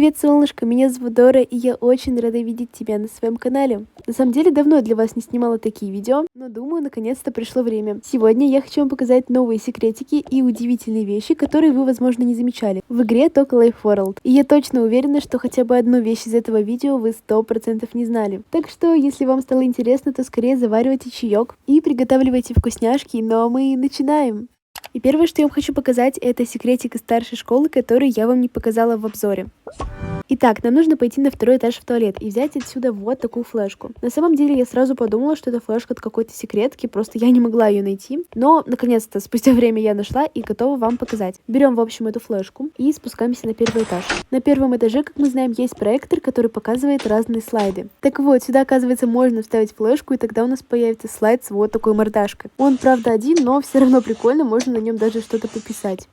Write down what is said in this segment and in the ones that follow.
Привет, солнышко, меня зовут Дора, и я очень рада видеть тебя на своем канале. На самом деле, давно для вас не снимала такие видео, но думаю, наконец-то пришло время. Сегодня я хочу вам показать новые секретики и удивительные вещи, которые вы, возможно, не замечали в игре Toca Life World. И я точно уверена, что хотя бы одну вещь из этого видео вы 100% не знали. Так что, если вам стало интересно, то скорее заваривайте чаек и приготавливайте вкусняшки, но мы начинаем! И первое, что я вам хочу показать, это секретик из старшей школы, который я вам не показала в обзоре. Итак, нам нужно пойти на второй этаж в туалет и взять отсюда вот такую флешку. На самом деле, я сразу подумала, что это флешка от какой-то секретки, просто я не могла ее найти. Но, наконец-то, спустя время я нашла и готова вам показать. Берем, в общем, эту флешку и спускаемся на первый этаж. На первом этаже, как мы знаем, есть проектор, который показывает разные слайды. Так вот, сюда, оказывается, можно вставить флешку, и тогда у нас появится слайд с вот такой мордашкой. Он, правда, один, но все равно прикольно, можно на нем даже что-то пописать.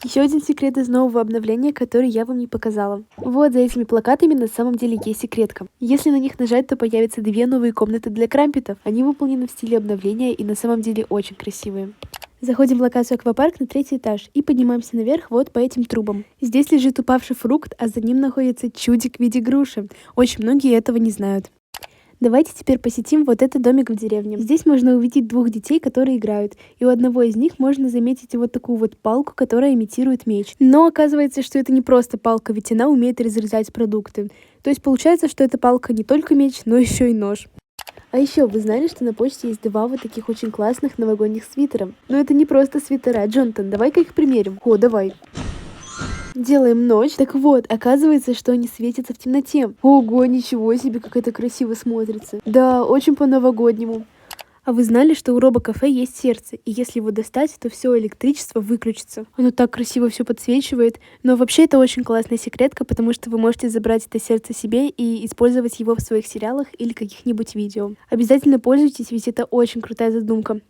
Еще один секрет из нового обновления, который я вам не показала. Вот за этими плакатами на самом деле есть секретка. Если на них нажать, то появятся две новые комнаты для крампетов. Они выполнены в стиле обновления и на самом деле очень красивые. Заходим в локацию аквапарк на 3-й этаж и поднимаемся наверх вот по этим трубам. Здесь лежит упавший фрукт, а за ним находится чудик в виде груши. Очень многие этого не знают. Давайте теперь посетим вот этот домик в деревне. Здесь можно увидеть двух детей, которые играют. И у одного из них можно заметить вот такую вот палку, которая имитирует меч. Но оказывается, что это не просто палка, ведь она умеет разрезать продукты. То есть получается, что эта палка не только меч, но еще и нож. А еще вы знали, что на почте есть два вот таких очень классных новогодних свитера? Но это не просто свитера, Джонатан, давай-ка их примерим. О, давай. Делаем ночь. Так вот, оказывается, что они светятся в темноте. Ого, ничего себе, как это красиво смотрится. Да, очень по-новогоднему. А вы знали, что у робокафе есть сердце, и если его достать, то все электричество выключится. Оно так красиво все подсвечивает. Но вообще это очень классная секретка, потому что вы можете забрать это сердце себе и использовать его в своих сериалах или каких-нибудь видео. Обязательно пользуйтесь, ведь это очень крутая задумка.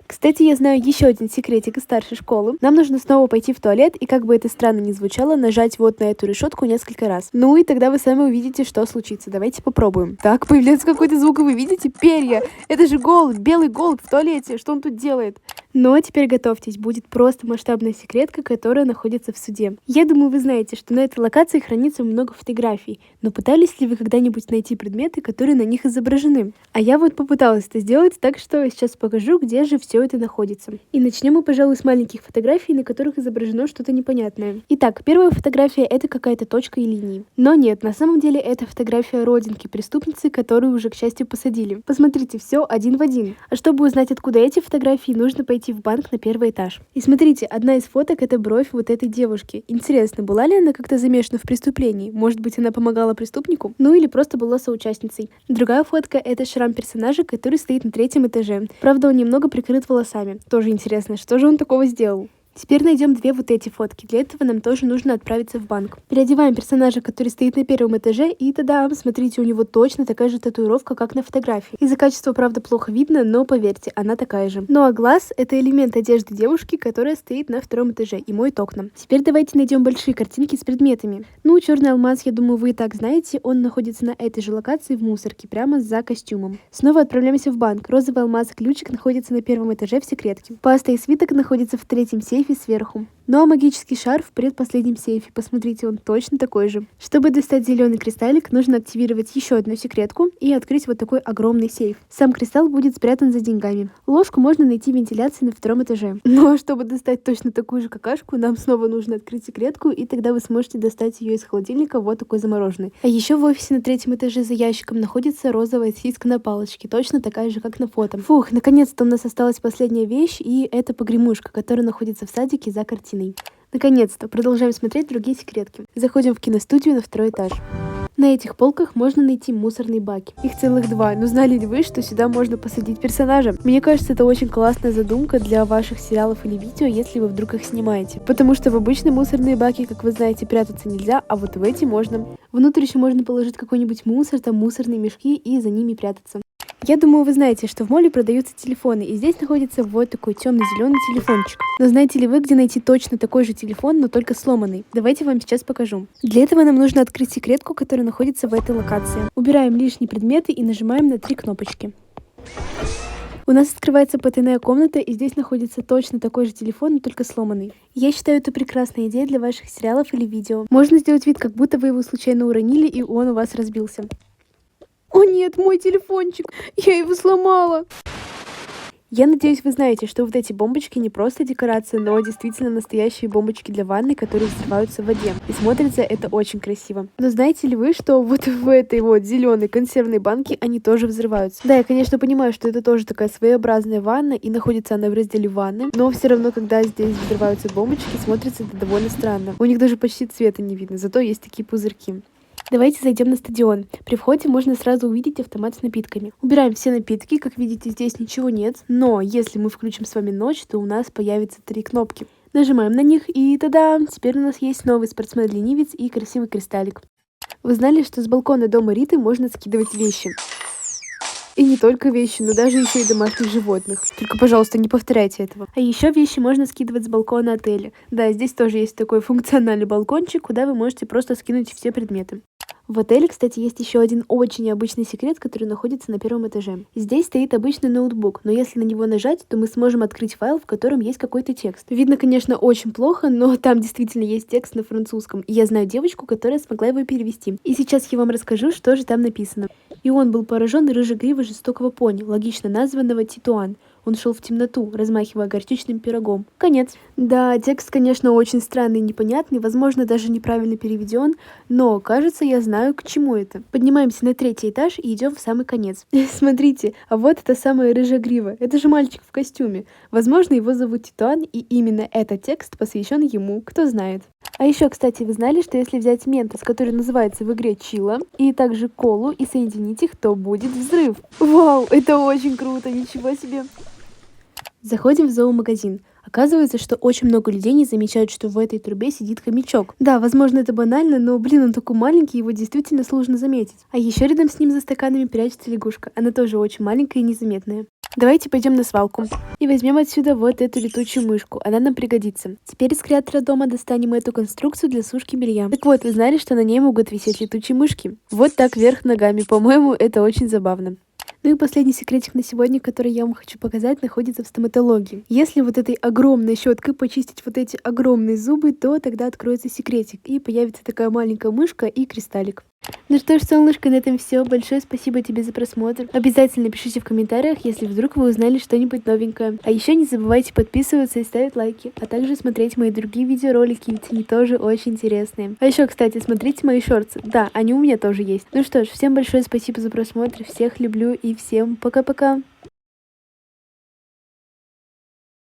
Кстати, я знаю еще один секретик из старшей школы. Нам нужно снова пойти в туалет и, как бы это странно ни звучало, нажать вот на эту решетку несколько раз. Ну и тогда вы сами увидите, что случится. Давайте попробуем. Так, появляется какой-то звук, и вы видите перья. Это же голубь, белый голубь в туалете. Что он тут делает? Но теперь готовьтесь, будет просто масштабная секретка, которая находится в суде. Я думаю, вы знаете, что на этой локации хранится много фотографий, но пытались ли вы когда-нибудь найти предметы, которые на них изображены? А я вот попыталась это сделать, так что сейчас покажу, где же все это находится. И начнем мы, пожалуй, с маленьких фотографий, на которых изображено что-то непонятное. Итак, первая фотография — это какая-то точка и линии. Но нет, на самом деле это фотография родинки преступницы, которую уже, к счастью, посадили. Посмотрите, все один в один. А чтобы узнать, откуда эти фотографии, нужно пойти в банк на 1-й этаж. И смотрите, одна из фоток — это бровь вот этой девушки. Интересно, была ли она как-то замешана в преступлении? Может быть, она помогала преступнику? Ну или просто была соучастницей. Другая фотка — это шрам персонажа, который стоит на 3-м этаже. Правда, он немного прикрыт волосами. Тоже интересно, что же он такого сделал? Теперь найдем две вот эти фотки. Для этого нам тоже нужно отправиться в банк. Переодеваем персонажа, который стоит на 1-м этаже, и тогда, смотрите, у него точно такая же татуировка, как на фотографии. Из-за качества, правда, плохо видно, но поверьте, она такая же. Ну а глаз — это элемент одежды девушки, которая стоит на 2-м этаже и моет окна. Теперь давайте найдем большие картинки с предметами. Ну, черный алмаз, я думаю, вы и так знаете, он находится на этой же локации в мусорке, прямо за костюмом. Снова отправляемся в банк. Розовый алмаз и ключик находится на 1-м этаже в секретке. Паста и свиток находятся в 3-м сейфе сверху. Ну а магический шар в предпоследнем сейфе. Посмотрите, он точно такой же. Чтобы достать зеленый кристаллик, нужно активировать еще одну секретку и открыть вот такой огромный сейф. Сам кристалл будет спрятан за деньгами. Ложку можно найти в вентиляции на 2-м этаже. Но чтобы достать точно такую же какашку, нам снова нужно открыть секретку, и тогда вы сможете достать ее из холодильника вот такой замороженной. А еще в офисе на 3-м этаже за ящиком находится розовая сиська на палочке, точно такая же, как на фото. Фух, наконец-то у нас осталась последняя вещь, и это погремушка, которая находится в садике за картиной. Наконец-то, продолжаем смотреть другие секретки. Заходим в киностудию на 2-й этаж. На этих полках можно найти мусорные баки. Их целых 2. Но знали ли вы, что сюда можно посадить персонажа? Мне кажется, это очень классная задумка для ваших сериалов или видео, если вы вдруг их снимаете. Потому что в обычные мусорные баки, как вы знаете, прятаться нельзя, а вот в эти можно. Внутрь еще можно положить какой-нибудь мусор, там мусорные мешки, и за ними прятаться. Я думаю, вы знаете, что в моле продаются телефоны, и здесь находится вот такой темно-зеленый телефончик. Но знаете ли вы, где найти точно такой же телефон, но только сломанный? Давайте вам сейчас покажу. Для этого нам нужно открыть секретку, которая находится в этой локации. Убираем лишние предметы и нажимаем на 3 кнопочки. У нас открывается потайная комната, и здесь находится точно такой же телефон, но только сломанный. Я считаю, это прекрасная идея для ваших сериалов или видео. Можно сделать вид, как будто вы его случайно уронили, и он у вас разбился. О нет, мой телефончик! Я его сломала! Я надеюсь, вы знаете, что вот эти бомбочки не просто декорация, но действительно настоящие бомбочки для ванны, которые взрываются в воде. И смотрится это очень красиво. Но знаете ли вы, что вот в этой вот зеленой консервной банке они тоже взрываются? Да, я, конечно, понимаю, что это тоже такая своеобразная ванна, и находится она в разделе ванны, но все равно, когда здесь взрываются бомбочки, смотрится это довольно странно. У них даже почти цвета не видно, зато есть такие пузырьки. Давайте зайдем на стадион. При входе можно сразу увидеть автомат с напитками. Убираем все напитки, как видите, здесь ничего нет, но если мы включим с вами ночь, то у нас появится 3 кнопки. Нажимаем на них, и та-дам! Теперь у нас есть новый спортсмен-ленивец и красивый кристаллик. Вы знали, что с балкона дома Риты можно скидывать вещи? И не только вещи, но даже еще и домашних животных. Только, пожалуйста, не повторяйте этого. А еще вещи можно скидывать с балкона отеля. Да, здесь тоже есть такой функциональный балкончик, куда вы можете просто скинуть все предметы. В отеле, кстати, есть еще один очень необычный секрет, который находится на 1-м этаже. Здесь стоит обычный ноутбук, но если на него нажать, то мы сможем открыть файл, в котором есть какой-то текст. Видно, конечно, очень плохо, но там действительно есть текст на французском. И я знаю девочку, которая смогла его перевести. И сейчас я вам расскажу, что же там написано. И он был поражен рыжегривой жестокого пони, логично названного Титуан. Он шел в темноту, размахивая горчичным пирогом. Конец. Да, текст, конечно, очень странный и непонятный, возможно, даже неправильно переведен, но, кажется, я знаю, к чему это. Поднимаемся на 3-й этаж и идем в самый конец. Смотрите, а вот это самая рыжегрива. Это же мальчик в костюме. Возможно, его зовут Титуан, и именно этот текст посвящен ему, кто знает. А еще, кстати, вы знали, что если взять ментос, который называется в игре Чила, и также колу, и соединить их, то будет взрыв. Вау, это очень круто, ничего себе. Заходим в зоомагазин. Оказывается, что очень много людей не замечают, что в этой трубе сидит хомячок. Да, возможно, это банально, но, блин, он такой маленький, его действительно сложно заметить. А еще рядом с ним за стаканами прячется лягушка. Она тоже очень маленькая и незаметная. Давайте пойдем на свалку и возьмем отсюда вот эту летучую мышку. Она нам пригодится. Теперь из креатора дома достанем эту конструкцию для сушки белья. Так вот, вы знали, что на ней могут висеть летучие мышки? Вот так вверх ногами. По-моему, это очень забавно. Ну и последний секретик на сегодня, который я вам хочу показать, находится в стоматологии. Если вот этой огромной щеткой почистить вот эти огромные зубы, то тогда откроется секретик, и появится такая маленькая мышка и кристаллик. Ну что ж, солнышко, на этом все. Большое спасибо тебе за просмотр. Обязательно пишите в комментариях, если вдруг вы узнали что-нибудь новенькое. А еще не забывайте подписываться и ставить лайки, а также смотреть мои другие видеоролики, ведь они тоже очень интересные. А еще, кстати, смотрите мои шорты. Да, они у меня тоже есть. Ну что ж, всем большое спасибо за просмотр, всех люблю и всем пока-пока.